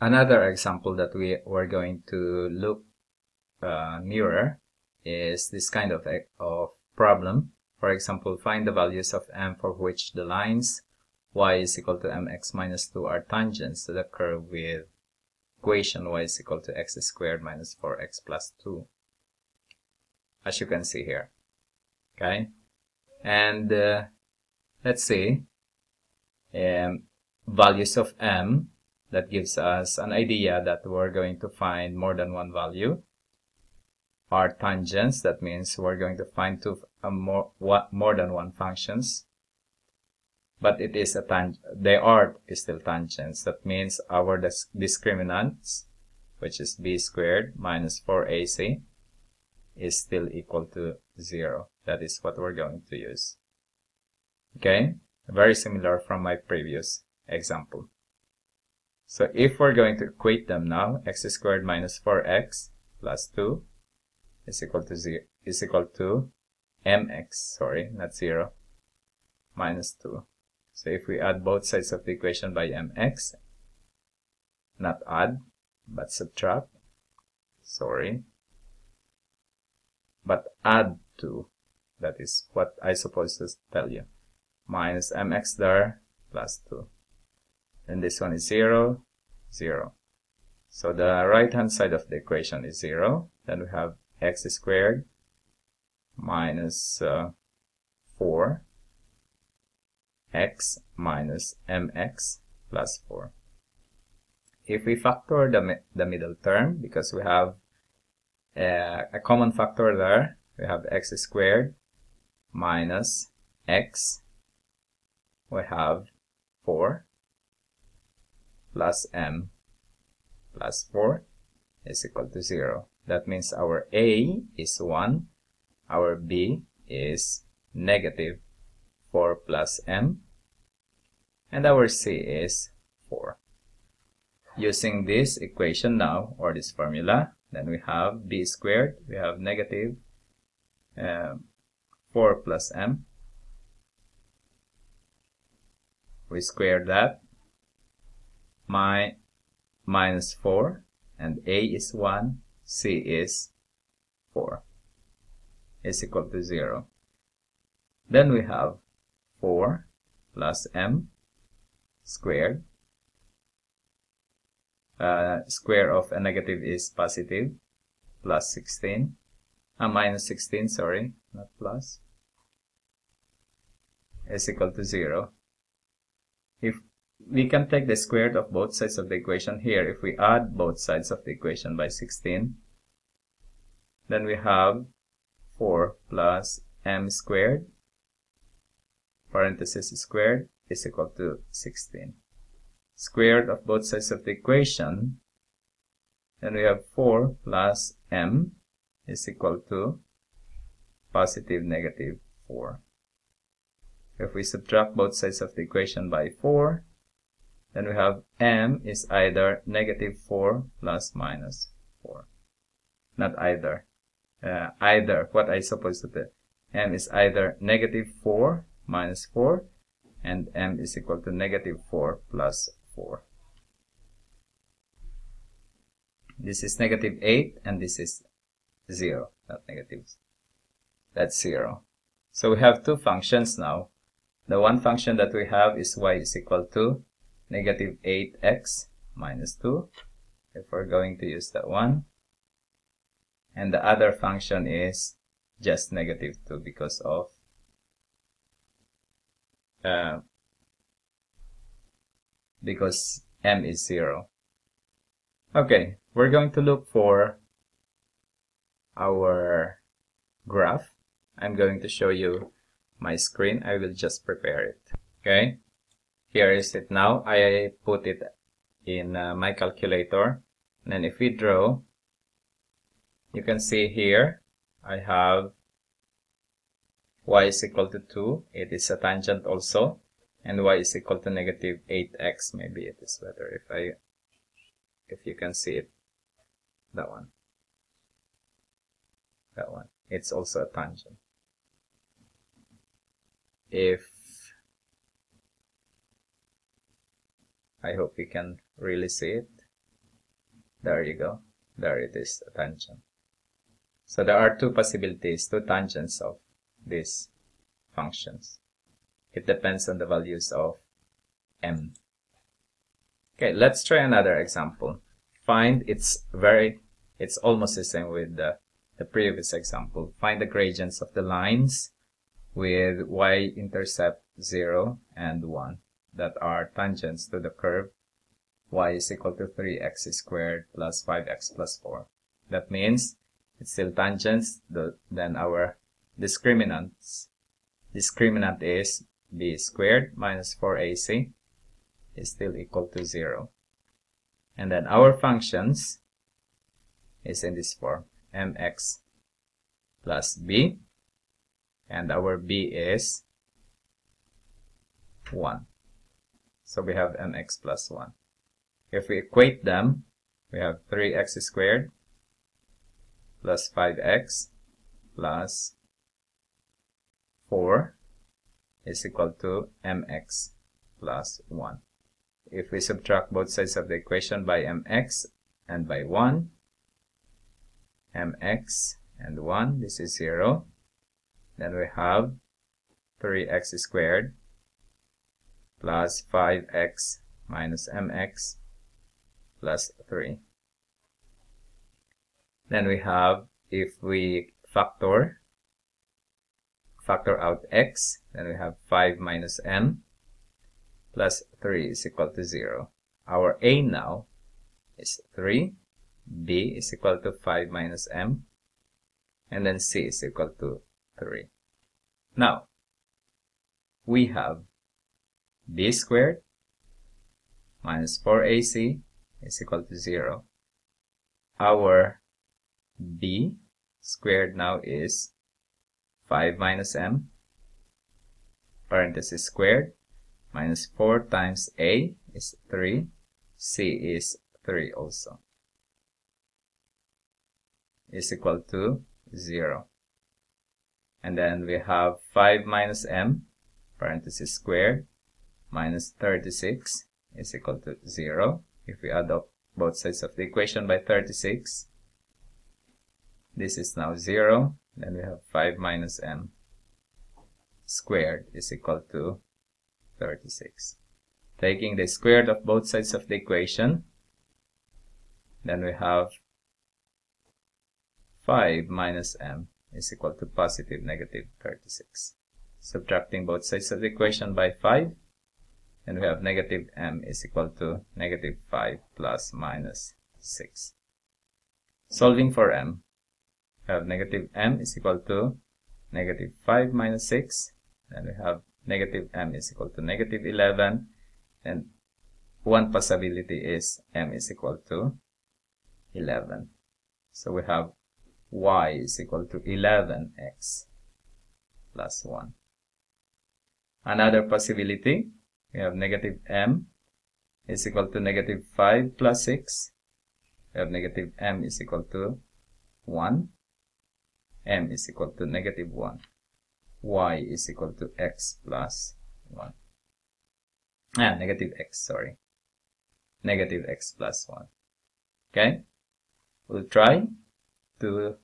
Another example that we're going to look nearer is this kind of problem. For example, find the values of m for which the lines y is equal to mx minus 2 are tangents to the curve with equation y is equal to x squared minus 4x plus 2, as you can see here. Okay, and let's see, values of m, that gives us an idea that we're going to find more than one value. Are tangents, that means we're going to find more than one functions. But it is they are still tangents. That means our discriminants, which is b squared minus 4ac, is still equal to 0. That is what we're going to use. Okay, very similar from my previous example. So if we're going to equate them now, x squared minus 4x plus 2 is equal to mx, sorry, not 0, minus 2. So if we add both sides of the equation by mx, not add, but subtract, sorry, but add 2, that is what I supposed to tell you, minus mx there, plus 2. And this one is 0, 0. So the right hand side of the equation is 0. Then we have x squared minus 4x minus mx plus 4. If we factor the middle term, because we have a common factor there, we have x squared minus x, we have 4 plus m plus 4 is equal to 0. That means our a is 1, our b is negative 4 plus m, and our c is 4. Using this equation now, or this formula, then we have b squared, we have negative 4 plus m. We square that, minus 4, and a is 1, c is 4, is equal to 0. Then we have 4 plus m squared. Square of a negative is positive, plus 16, minus 16, sorry, not plus, is equal to 0. If we can take the square root of both sides of the equation here, if we add both sides of the equation by 16, then we have 4 plus m squared, parenthesis squared, is equal to 16. Square root of both sides of the equation, then we have 4 plus m is equal to positive negative 4. If we subtract both sides of the equation by 4, then we have m is either negative 4 plus minus 4. Not either. Either, what I supposed to do. M is either negative 4 minus 4, and m is equal to negative 4 plus 4. This is negative 8, and this is 0, not negatives. That's 0. So we have two functions now. The one function that we have is y is equal to negative 8x minus 2, if we're going to use that one. And the other function is just negative 2 because of because m is 0. Okay, we're going to look for our graph. I'm going to show you my screen. I will just prepare it. Okay, here is it now. I put it in my calculator, and then if we draw, you can see here I have y is equal to 2. It is a tangent also, and y is equal to negative 8x. Maybe it is better if you can see it. That one. That one. It's also a tangent. I hope you can really see it. There you go. There it is, a tangent. So there are two possibilities, two tangents of these functions. It depends on the values of m. Okay, let's try another example. Find it's almost the same with the previous example. Find the gradients of the lines with y-intercept 0 and 1 that are tangents to the curve y is equal to 3x squared plus 5x plus 4. That means it's still tangents, then our discriminant is b squared minus 4ac is still equal to 0. And then our functions is in this form, mx plus b, and our b is 1. So we have mx plus 1. If we equate them, we have 3x squared plus 5x plus 4 is equal to mx plus 1. If we subtract both sides of the equation by mx and by 1, mx and 1, this is 0. Then we have 3x squared plus 5x minus mx plus 3. Then we have, if we factor out x, then we have 5 minus m plus 3 is equal to 0. Our a now is 3, b is equal to 5 minus m, and then c is equal to 3. Now, we have b squared minus 4ac is equal to 0. Our b squared now is 5 minus m, parenthesis squared, minus 4 times a is 3, c is 3 also, is equal to 0. And then we have 5 minus m, parenthesis squared, minus 36 is equal to 0. If we add up both sides of the equation by 36, this is now 0. Then we have 5 minus m squared is equal to 36. Taking the square root of both sides of the equation, then we have 5 minus m is equal to positive negative 36. Subtracting both sides of the equation by 5, and we have negative m is equal to negative 5 plus minus 6. Solving for m, we have negative m is equal to negative 5 minus 6, and we have negative m is equal to negative 11, and one possibility is m is equal to 11. So we have y is equal to 11x plus 1. Another possibility, we have negative m is equal to negative 5 plus 6. We have negative m is equal to 1. M is equal to negative 1. Y is equal to x plus 1. Negative x, sorry. Negative x plus 1. Okay? We'll try to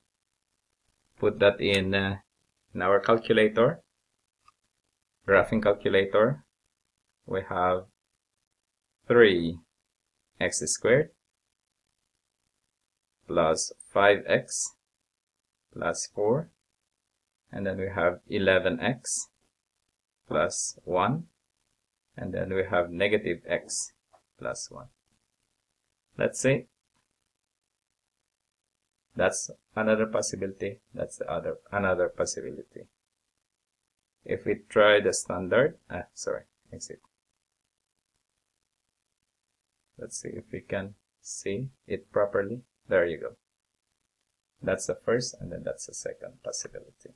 put that in our calculator, graphing calculator. We have 3x squared plus 5x plus 4, and then we have 11x plus 1, and then we have negative x plus 1. Let's see. That's another possibility. That's the another possibility. If we try the standard, exit. Let's see if we can see it properly. There you go. That's the first, and then that's the second possibility.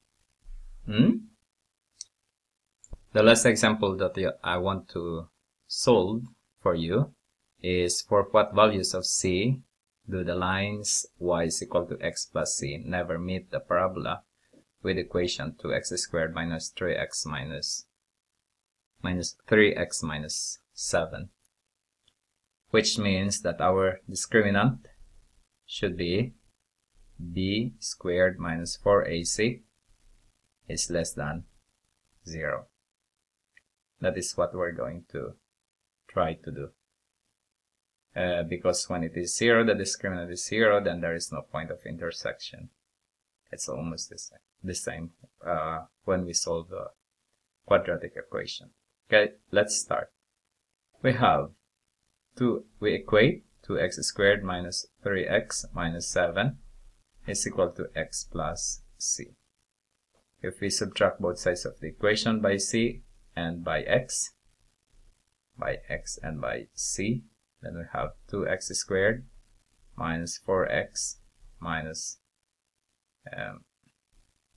The last example that I want to solve for you is for what values of c do the lines y is equal to x plus c never meet the parabola with equation 2x squared minus 3x minus 3x minus 7, which means that our discriminant should be b squared minus 4ac is less than 0. That is what we're going to try to do. Because when it is 0, the discriminant is 0, then there is no point of intersection. It's almost the same when we solve the quadratic equation. Okay, let's start. We equate 2x squared minus 3x minus 7 is equal to x plus c. If we subtract both sides of the equation by c and by x and by c, then we have 2x squared minus 4x minus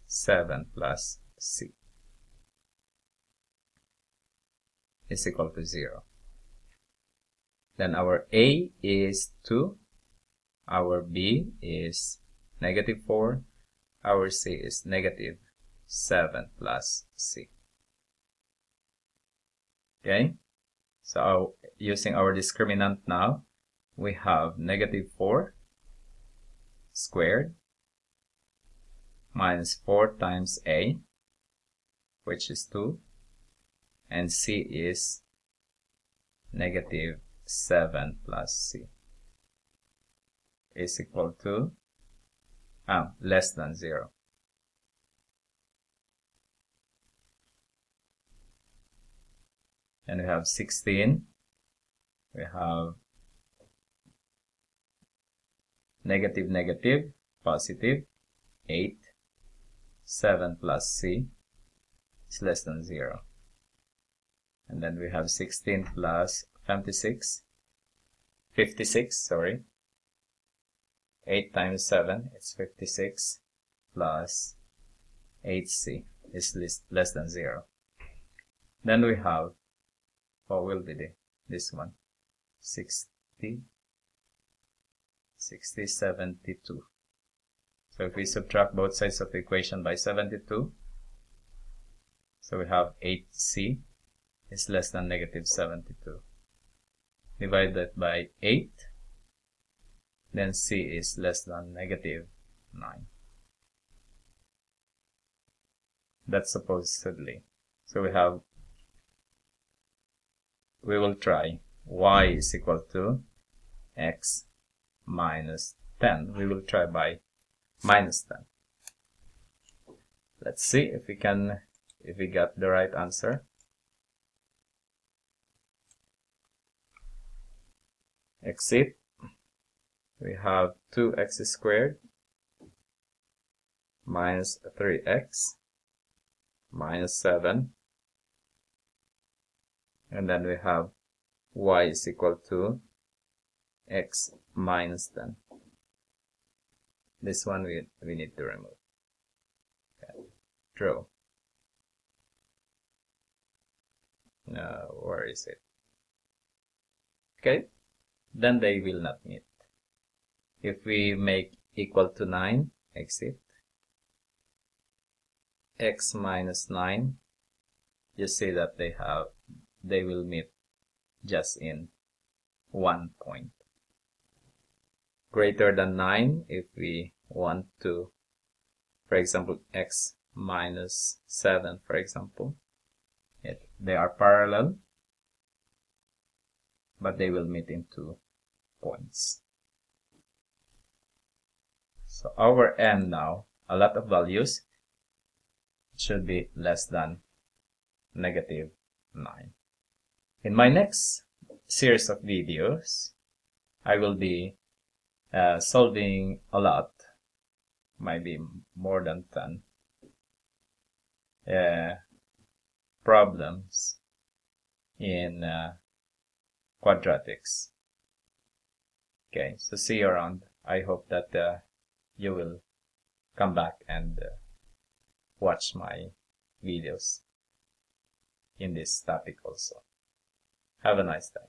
7 plus c is equal to 0. Then our a is 2, our b is negative 4, our c is negative 7 plus c. Okay, so using our discriminant now, we have negative 4 squared minus 4 times a, which is 2, and c is negative 7 plus c is equal to less than 0. And we have 16, we have negative negative positive 8, 7 plus c is less than 0. And then we have 16 plus 56, sorry. 8 times 7 is 56 plus 8c is less than 0. Then we have, what will be this one? 60, 72. So if we subtract both sides of the equation by 72, so we have 8c is less than negative 72. Divide that by 8, then c is less than negative 9. That's supposedly. So we will try y is equal to x minus 10. We will try by minus 10. Let's see if we got the right answer. Exit. We have 2x squared minus 3x minus 7, and then we have y is equal to x minus 10. This one we need to remove. Okay. Draw. Where is it? Okay, then they will not meet. If we make equal to 9, exit, x minus 9, you see that they will meet just in 1 point. Greater than 9, if we want to, for example, x minus 7, for example, they are parallel, but they will meet in 2 points. So our m now, a lot of values, should be less than negative 9. In my next series of videos, I will be solving a lot, maybe more than 10 problems in quadratics. Okay, so see you around. I hope that you will come back and watch my videos in this topic also. Have a nice day.